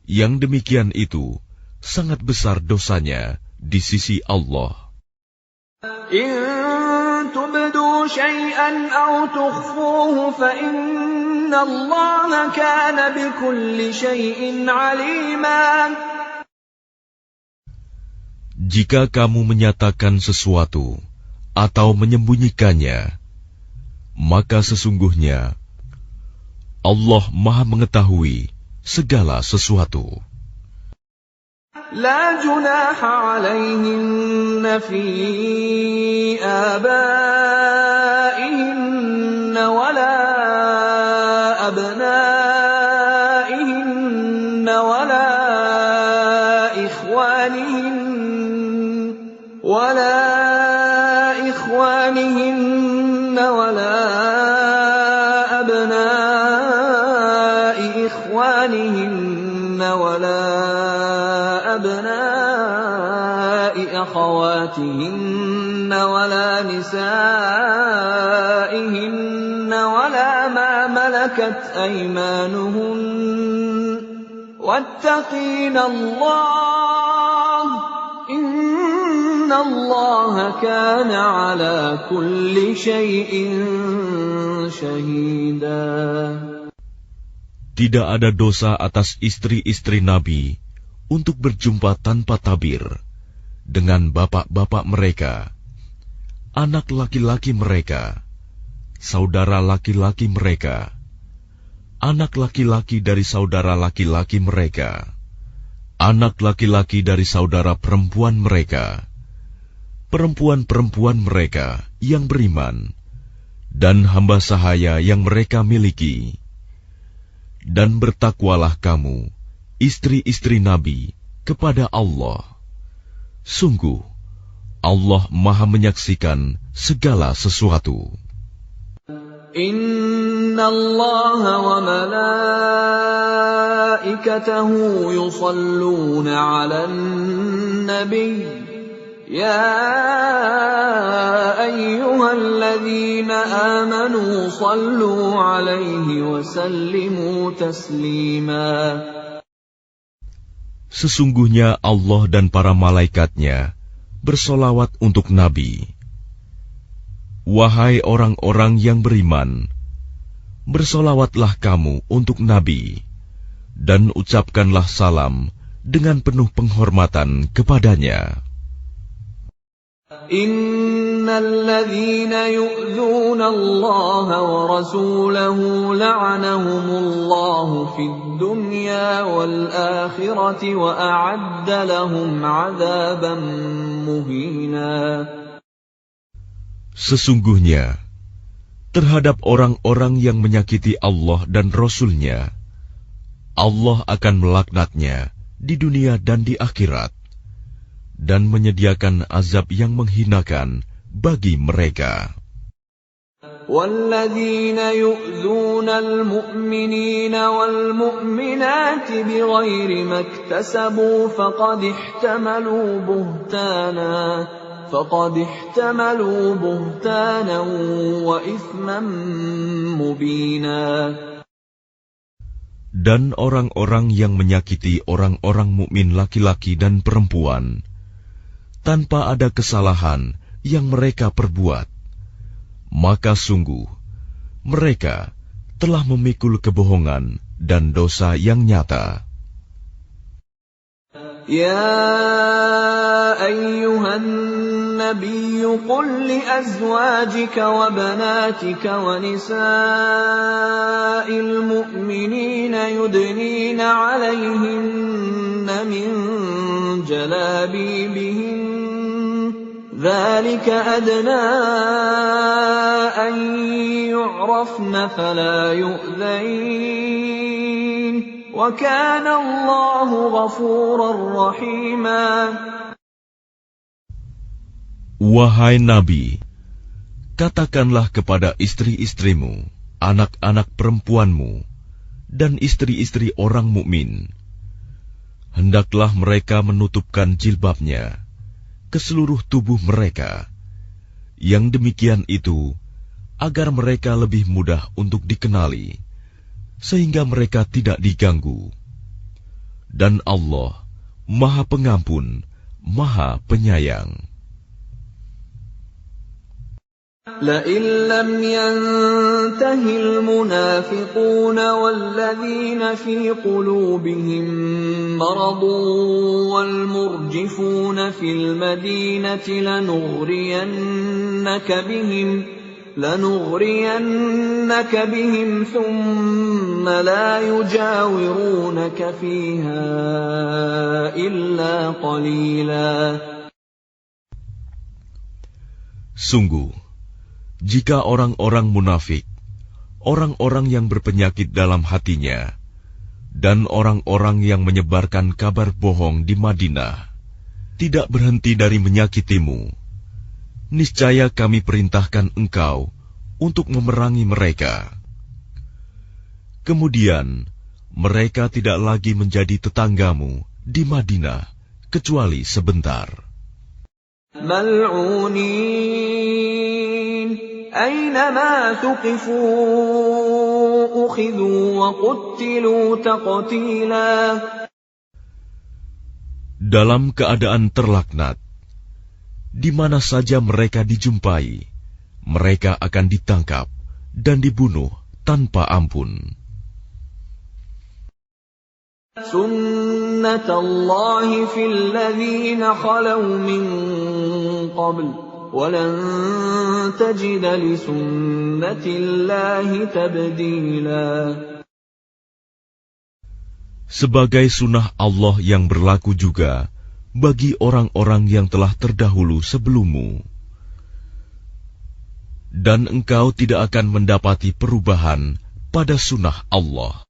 [SPEAKER 2] yang demikian itu sangat besar dosanya di sisi Allah.
[SPEAKER 1] إن تبدوا شيئا أو تخفوه فإن الله كان بكل شيء عليما.
[SPEAKER 2] Jika kamu menyatakan sesuatu atau menyembunyikannya, maka sesungguhnya Allah Maha mengetahui segala sesuatu.
[SPEAKER 1] لا جناح عليهن في آبائهن ولا أبنائهن ولا إخوانهن ولا أبناء إخوانهن ولا أبناء أخواتهن ولا نسائهن ولا ما ملكت أيمانهن واتقين الله إن الله كان على كل شيء شهيدا.
[SPEAKER 2] Tidak ada dosa atas istri-istri Nabi untuk berjumpa tanpa tabir dengan bapak-bapak mereka, anak laki-laki mereka, saudara laki-laki mereka, anak laki-laki dari saudara laki-laki mereka, anak laki-laki dari saudara perempuan mereka, perempuan-perempuan mereka yang beriman, dan hamba sahaya yang mereka miliki. Dan bertakwalah kamu, istri-istri Nabi, kepada Allah. Sungguh, Allah Maha menyaksikan segala sesuatu.
[SPEAKER 1] إن الله وملائكته يصلون على النبي يا أيها الذين آمنوا صلوا عليه وسلموا تسليما.
[SPEAKER 2] Sesungguhnya Allah dan para malaikatnya bersolawat untuk Nabi. Wahai orang-orang yang beriman, bersolawatlah kamu untuk Nabi, dan ucapkanlah salam dengan penuh penghormatan kepadanya.
[SPEAKER 1] Innal ladzina yu'dzuna Allah wa rasulahu la'anahumullahu fid dunya wal akhirati wa a'adda lahum 'adzaban muhina.
[SPEAKER 2] Sesungguhnya, terhadap orang-orang yang menyakiti Allah dan Rasul-Nya, Allah akan melaknatnya di dunia dan di akhirat, dan menyediakan azab yang menghinakan bagi mereka.
[SPEAKER 1] وَالَّذِينَ يُؤْذُونَ الْمُؤْمِنِينَ وَالْمُؤْمِنَاتِ بِغَيْرِ مَا اكْتَسَبُوا فقد احتملوا بهتانا وإثما مبينا.
[SPEAKER 2] Dan orang-orang yang menyakiti orang-orang mukmin laki-laki dan perempuan tanpa ada kesalahan yang mereka perbuat, maka sungguh mereka telah memikul kebohongan dan dosa yang nyata.
[SPEAKER 1] Ya ayyuhan nabiyyu qul li azwajika wa banatika wa nisa'il mu'minina yudnina 'alayhinna min jalabibihin dhalika adna an yu'rafna fala yu'dhain wa kana Allahu ghafurar rahima.
[SPEAKER 2] Wahai Nabi, katakanlah kepada istri-istrimu, anak-anak perempuanmu, dan istri-istri orang mukmin, hendaklah mereka menutupkan jilbabnya ke seluruh tubuh mereka. Yang demikian itu agar mereka lebih mudah untuk dikenali, sehingga mereka tidak diganggu. Dan Allah Maha Pengampun, Maha Penyayang.
[SPEAKER 1] لئن لم ينته المنافقون والذين في قلوبهم مرض والمرجفون في المدينة لنغرينك بهم ثم لا يجاورونك فيها إلا قليلا.
[SPEAKER 2] Sungguh, jika orang-orang munafik, orang-orang yang berpenyakit dalam hatinya, dan orang-orang yang menyebarkan kabar bohong di Madinah, tidak berhenti dari menyakitimu, niscaya kami perintahkan engkau untuk memerangi mereka. Kemudian, mereka tidak lagi menjadi tetanggamu di Madinah, kecuali sebentar.
[SPEAKER 1] Mal'unin أينما ثقفوا أخذوا وقتلوا تقتيلا.
[SPEAKER 2] Dalam keadaan terlaknat, di mana saja mereka dijumpai, mereka akan ditangkap dan dibunuh tanpa ampun.
[SPEAKER 1] Sunnatullahi fil ladzina khalau min qabl وَلَن تَجِدَ لِسُنَّةِ اللَّهِ تَبْدِيلًا.
[SPEAKER 2] Sebagai sunnah Allah yang berlaku juga bagi orang-orang yang telah terdahulu sebelummu. Dan engkau tidak akan mendapati perubahan pada sunnah Allah.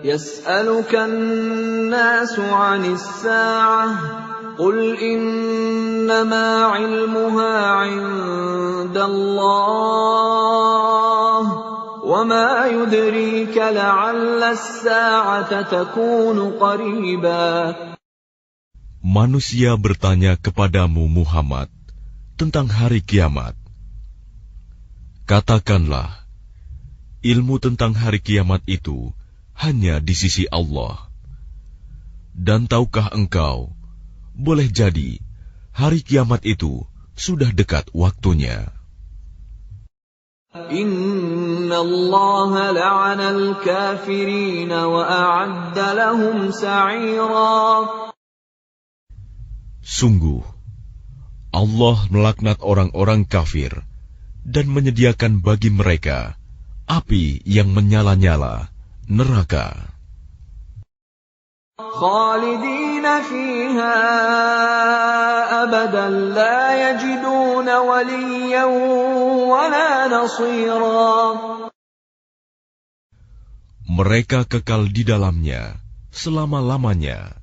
[SPEAKER 1] يَسْأَلُكَ النَّاسُ عَنِ السَّاعَةِ قُلْ إِنَّمَا عِلْمُهَا عِندَ اللَّهِ وَمَا يُدْرِيكَ لَعَلَّ السَّاعَةَ تَكُونُ قَرِيبًا.
[SPEAKER 2] Manusia bertanya kepadamu Muhammad tentang hari kiamat. Katakanlah, ilmu tentang hari kiamat itu hanya di sisi Allah. Dan tahukah engkau, boleh jadi hari kiamat itu sudah dekat waktunya.
[SPEAKER 1] Inna Allah la'ana al-kafirin wa a'adda lahum sa'ira.
[SPEAKER 2] Sungguh, Allah melaknat orang-orang kafir dan menyediakan bagi mereka api yang menyala-nyala, neraka.
[SPEAKER 1] Khalidina fiha abadan la yajiduna waliyan wala nasira.
[SPEAKER 2] Mereka kekal di dalamnya selama-lamanya.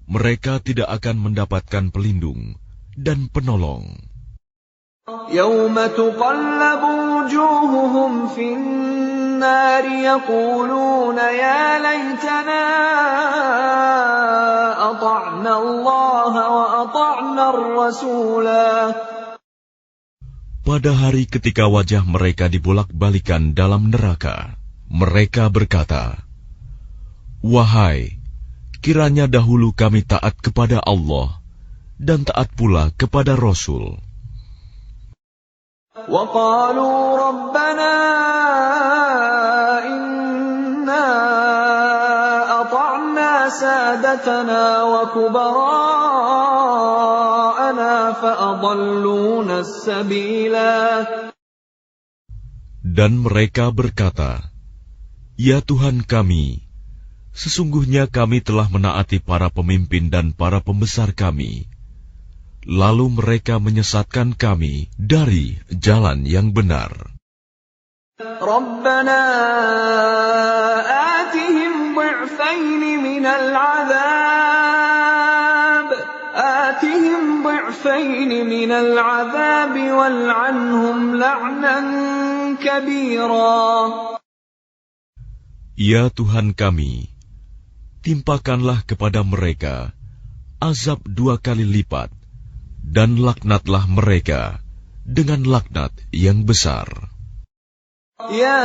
[SPEAKER 2] Mereka tidak akan mendapatkan pelindung dan penolong.
[SPEAKER 1] Yawma tuqallabu wujuhuhum fin النار يقولون يا ليتنا أطعنا الله وأطعنا الرسولا.
[SPEAKER 2] Pada hari ketika wajah mereka dibolak-balikan dalam neraka, mereka berkata, "Wahai, kiranya dahulu kami taat kepada Allah dan taat pula kepada Rasul."
[SPEAKER 1] وَقَالُوا رَبَّنَا إِنَّا أَطَعْنَا سَادَتَنَا وَكُبَرَاءَنَا فَأَضَلُّونَا السَّبِيلَا.
[SPEAKER 2] Dan mereka berkata, "Ya Tuhan kami, sesungguhnya kami telah menaati para pemimpin dan para pembesar kami. Lalu mereka menyesatkan kami dari jalan yang benar.
[SPEAKER 1] Rabbana atihim ضعفين من العذاب والعنهم لعنا كبيرا.
[SPEAKER 2] Ya Tuhan kami, timpakanlah kepada mereka azab 2 kali lipat, dan laknatlah mereka dengan laknat yang besar.
[SPEAKER 1] Ya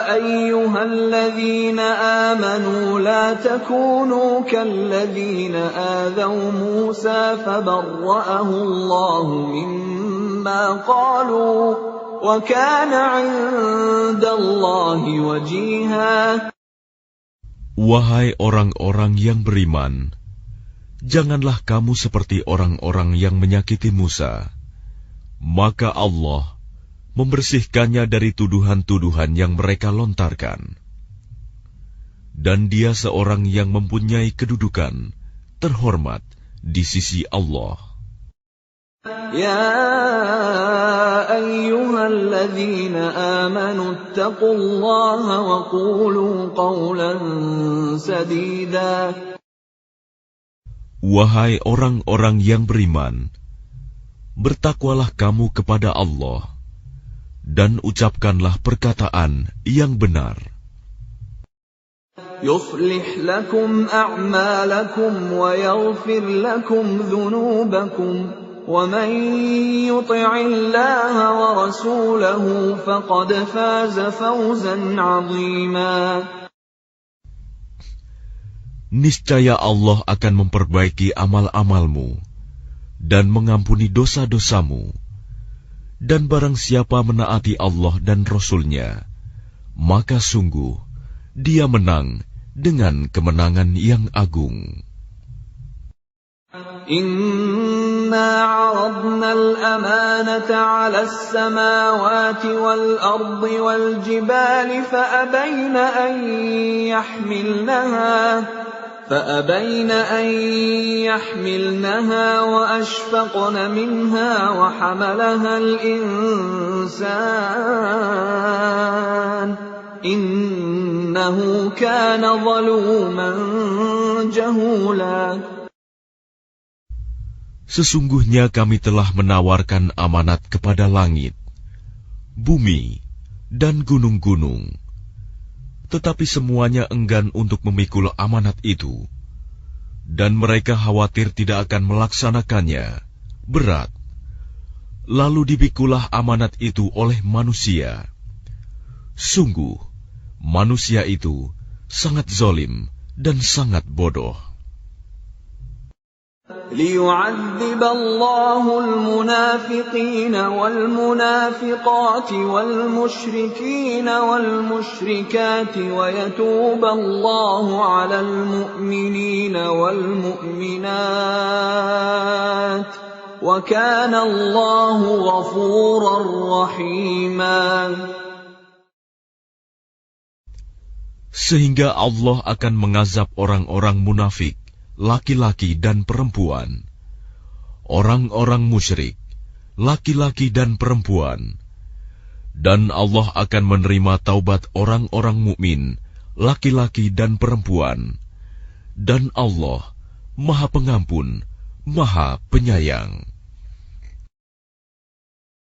[SPEAKER 1] ayyuhalladzina amanu la takunu kalladzina adaw Musa fabarra'ahu Allahu mimma qalu wa kana 'indallahi wajiha.
[SPEAKER 2] Wahai orang-orang yang beriman, janganlah kamu seperti orang-orang yang menyakiti Musa. Maka Allah membersihkannya dari tuduhan-tuduhan yang mereka lontarkan. Dan dia seorang yang mempunyai kedudukan terhormat di sisi Allah.
[SPEAKER 1] Ya ayyuhalladzina amanu ittaqullaha wa qulu qawlan sadida.
[SPEAKER 2] Wahai orang-orang yang beriman, bertakwalah kamu kepada Allah, dan ucapkanlah perkataan yang benar.
[SPEAKER 1] Yuslih lakum a'malakum wa yaghfir lakum dhunubakum, wa man yuti'illaha wa rasulahu faqad faza fawzan 'azima.
[SPEAKER 2] Niscaya Allah akan memperbaiki amal-amalmu dan mengampuni dosa-dosamu. Dan barang siapa menaati Allah dan Rasul-Nya, maka sungguh dia menang dengan kemenangan yang agung.
[SPEAKER 1] Inna 'aradna al-amanata 'ala as-samawati wal-ardi wal-jibali فأبين أن يحملنها وأشفقن منها وحملها الإنسان إنه كان ظلوما جهولا.
[SPEAKER 2] Sesungguhnya kami telah menawarkan amanat kepada langit, bumi, dan gunung-gunung. Tetapi semuanya enggan untuk memikul amanat itu, dan mereka khawatir tidak akan melaksanakannya, berat. Lalu dipikulah amanat itu oleh manusia. Sungguh, manusia itu sangat zalim dan sangat bodoh.
[SPEAKER 1] ليعذب الله المنافقين والمنافقات والمشركين والمشركات ويتوب الله على المؤمنين والمؤمنات وكان الله غفورا رحيما.
[SPEAKER 2] Sehingga Allah akan mengazab orang-orang munafik, laki-laki dan perempuan, orang-orang musyrik, laki-laki dan perempuan, dan Allah akan menerima taubat orang-orang mukmin, laki-laki dan perempuan, dan Allah Maha Pengampun, Maha Penyayang.